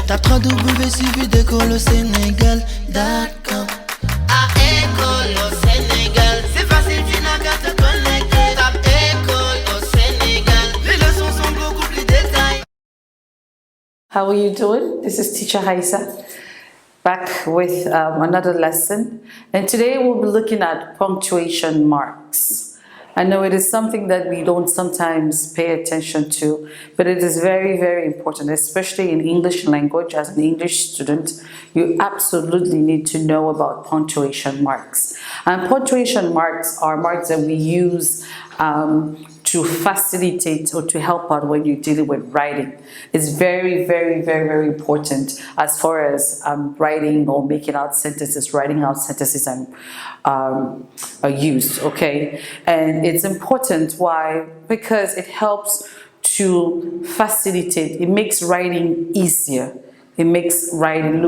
Tape www.suividecolosénégal.com. À École au Sénégal, c'est facile, tu n'as qu'à te connecter. Tape École au Sénégal, les leçons sont beaucoup plus détaillées. How are you doing? This is Teacher Haisa, back with another lesson. And today we'll be looking at punctuation marks. I know it is something that we don't sometimes pay attention to, but it is very, very important, especially in English language. As an English student, you absolutely need to know about punctuation marks. And punctuation marks are marks that we use to facilitate or to help out when you're dealing with writing. It's very, very, very, very important as far as writing or making out sentences, writing out sentences are used, okay? And it's important, why? Because it helps to facilitate, it makes writing easier. It makes writing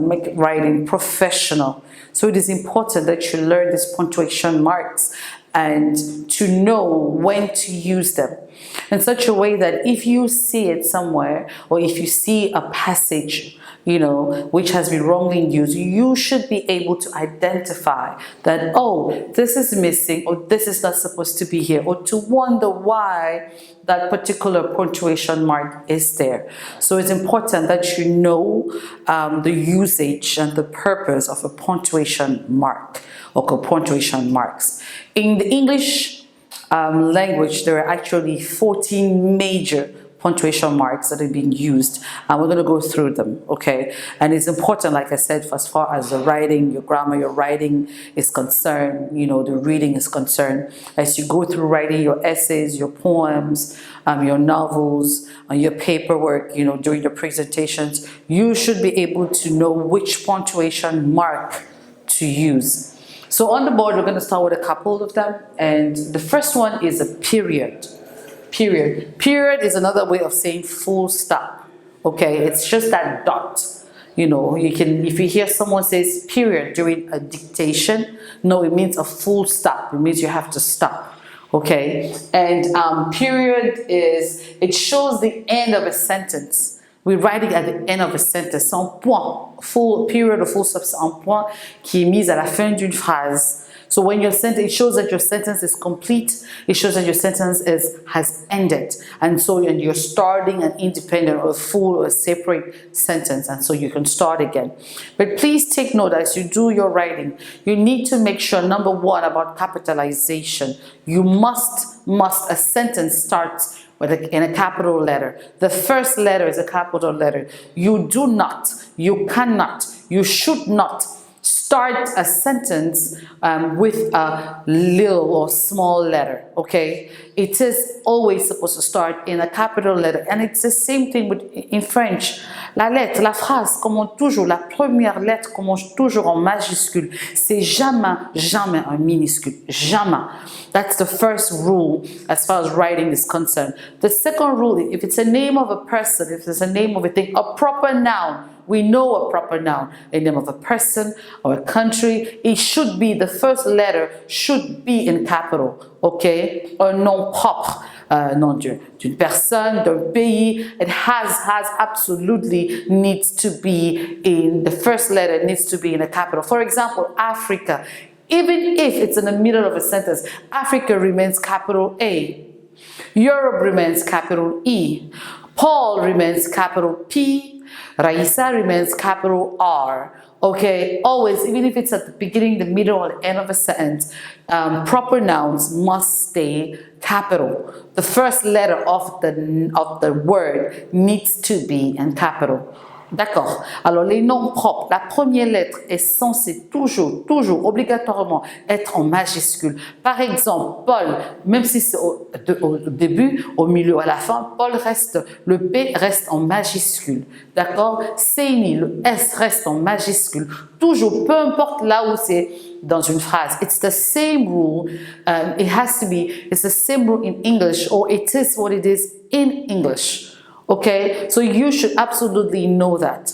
make writing professional. So it is important that you learn these punctuation marks and to know when to use them in such a way that if you see it somewhere, or if you see a passage, you know, which has been wrongly used, you should be able to identify that, oh, this is missing, or this is not supposed to be here, or to wonder why that particular punctuation mark is there. So it's important that you know the usage and the purpose of a punctuation mark, or punctuation marks. In the English language, there are actually 14 major punctuation marks that are being used, and we're going to go through them, okay? And it's important, like I said, as far as the writing, your grammar, your writing is concerned, you know, the reading is concerned. As you go through writing your essays, your poems, your novels, your paperwork, you know, during your presentations, you should be able to know which punctuation mark to use. So on the board, we're going to start with a couple of them, and the first one is a period. Period. Period is another way of saying full stop. Okay, it's just that dot. You know, you can, if you hear someone says period during a dictation, no, it means a full stop. It means you have to stop. Okay, and period is, it shows the end of a sentence. We're writing at the end of a sentence. C'est un point. Full period or full stop, c'est un point qui est mis à la fin d'une phrase. So when your sentence, it shows that your sentence is complete. It shows that your sentence has ended. And so you're starting an independent or full or separate sentence. And so you can start again. But please take note as you do your writing, you need to make sure, number one, about capitalization. You must, a sentence starts in a capital letter. The first letter is a capital letter. You do not, you cannot, you should not start a sentence with a little or small letter, okay? It is always supposed to start in a capital letter, and it's the same thing in French. La lettre, la phrase commence toujours, la première lettre commence toujours en majuscule. C'est jamais, jamais un minuscule, jamais. That's the first rule as far as writing is concerned. The second rule, if it's a name of a person, if it's a name of a thing, a proper noun, we know a proper noun, a name of a person or a country, it should be, the first letter should be in capital, okay? Un nom propre, nom d'une personne, d'un pays, it has absolutely needs to be in, the first letter needs to be in a capital. For example, Africa, even if it's in the middle of a sentence, Africa remains capital A. Europe remains capital E. Paul remains capital P. Raisa remains capital R. Okay, always, even if it's at the beginning, the middle, or the end of a sentence, proper nouns must stay capital. The first letter of the word needs to be in capital. D'accord. Alors, les noms propres, la première lettre est censée toujours, obligatoirement être en majuscule. Par exemple, Paul, même si c'est au début, au milieu, à la fin, Paul reste, le P reste en majuscule. D'accord. Seini, le S reste en majuscule. Toujours, peu importe là où c'est dans une phrase. It's the same rule. It has to be, it's the same rule in English, or it is what it is in English. Okay, so you should absolutely know that.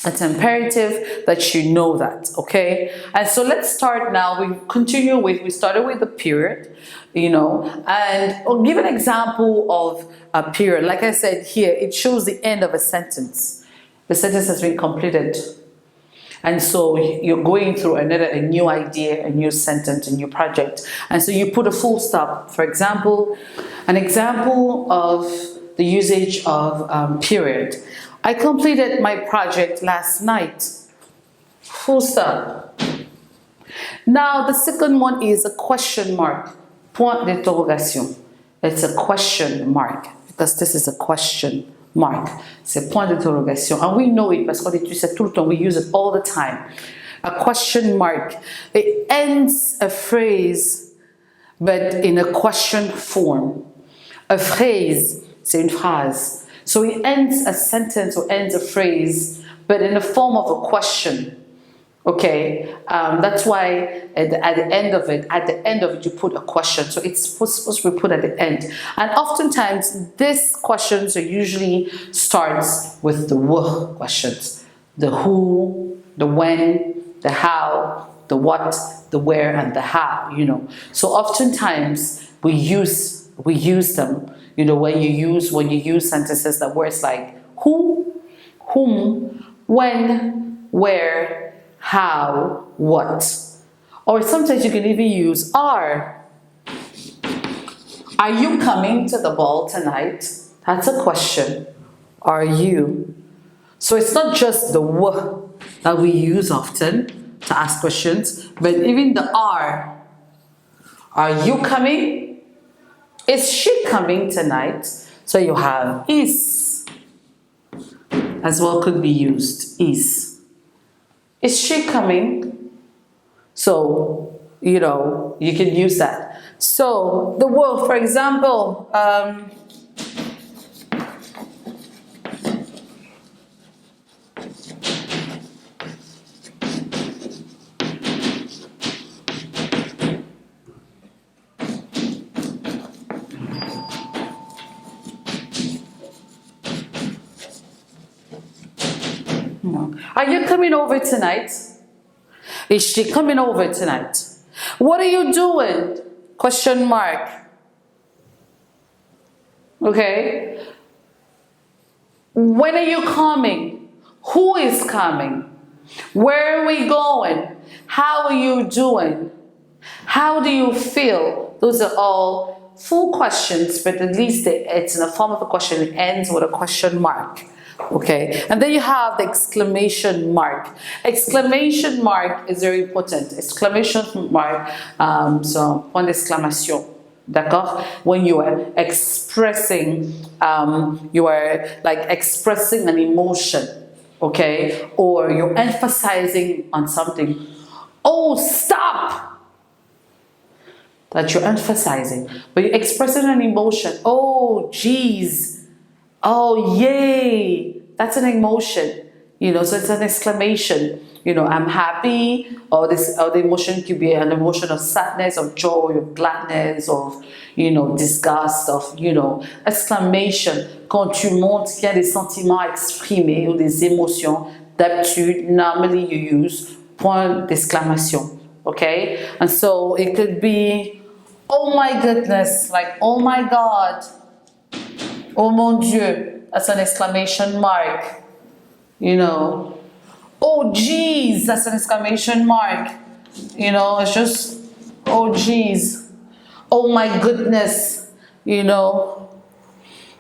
It's imperative that you know that, okay? And so let's start now. We started with the period, you know, and I'll give an example of a period. Like I said here, it shows the end of a sentence. the sentence has been completed. And so you're going through a new idea, a new sentence, a new project. And so you put a full stop. For example, an example of the usage of period. I completed my project last night. Full stop. Now the second one is a question mark. Point d'interrogation. It's a question mark because this is a question mark. C'est point d'interrogation. And we know it parce qu'on utilise ça tout le temps. We use it all the time. A question mark. It ends a phrase, but in a question form. A phrase, c'est une phrase. So it ends a sentence or ends a phrase, but in the form of a question. Okay, that's why at the end of it, you put a question. So it's supposed to be put at the end. And oftentimes, these questions are usually starts with the what questions. The who, the when, the how, the what, the where, and the how, you know. So oftentimes, we use them, you know, when you use sentences that words like who, whom, when, where, how, what. Or sometimes you can even use are. Are you coming to the ball tonight? That's a question. Are you? So it's not just the w that we use often to ask questions, but even the are. Are you coming? Is she coming tonight? So you have is as well could be used. Is she coming? So, you know, you can use that. So, the word, for example, are you coming over tonight? Is she coming over tonight? What are you doing? Question mark. Okay. When are you coming? Who is coming? Where are we going? How are you doing? How do you feel? Those are all full questions, but at least it's in the form of a question. It ends with a question mark. Okay, and then you have the exclamation mark. Exclamation mark is very important. Exclamation mark, so point d'exclamation. D'accord? When you are expressing, you are like expressing an emotion, okay? Or you're emphasizing on something. Oh, stop! That you're emphasizing, but you're expressing an emotion. Oh, geez. Oh, yay! That's an emotion, you know, so it's an exclamation. You know, I'm happy, or the emotion could be an emotion of sadness, of joy, of gladness, of, you know, disgust, of, you know, exclamation. Quand tu montres qu'il y a des sentiments exprimés ou des émotions, d'habitude, normally you use point d'exclamation, okay? And so it could be, oh my goodness, like, oh my God. Oh mon Dieu, that's an exclamation mark, you know. Oh geez, that's an exclamation mark, you know, it's just, oh geez. Oh my goodness, you know.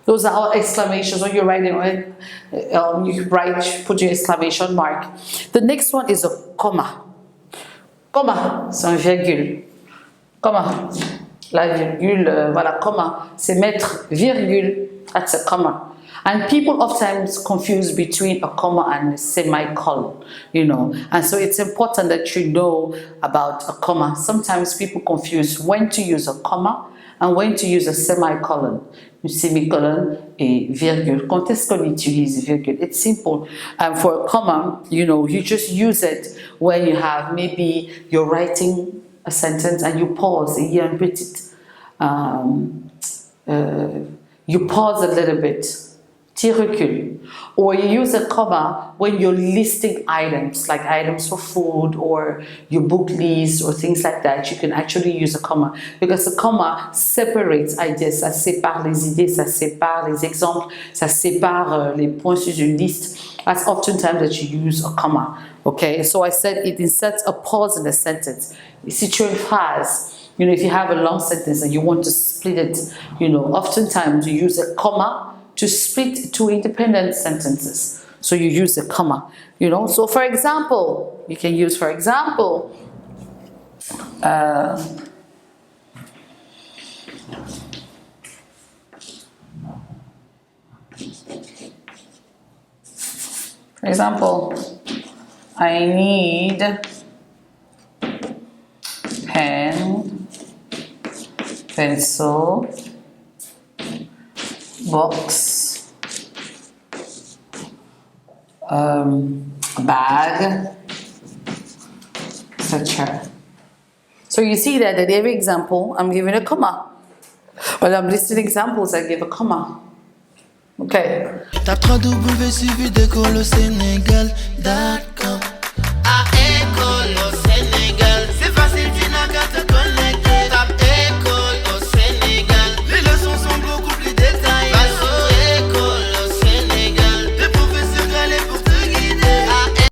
Those are all exclamations when you're writing, right? You write, put your exclamation mark. The next one is a comma. Comma, c'est un virgule. Comma, la virgule, voilà, comma, c'est mettre virgule. That's a comma. And people oftentimes confuse between a comma and a semicolon, you know. And so it's important that you know about a comma. Sometimes people confuse when to use a comma and when to use a semicolon. Une semicolon et virgule. Quand est-ce qu'on utilise virgule? It's simple. For a comma, you know, you just use it when you have, maybe you're writing a sentence and you pause and you repeat it. You pause a little bit, tu recules. Or you use a comma when you're listing items, like items for food or your book list or things like that. You can actually use a comma because a comma separates ideas. Ça sépare les idées, ça sépare les exemples, ça sépare les points sur une liste. That's oftentimes that you use a comma. Okay, so I said it inserts a pause in the sentence. Si tu as une phrase, if you have a long sentence and you want to split it, oftentimes you use a comma to split two independent sentences. So you use a comma, So for example, you can use, I need pen, pencil, box, bag, etc. So you see that at every example, I'm giving a comma. When I'm listing examples, I give a comma. Okay. Tape 3W suivi d'école au Sénégal.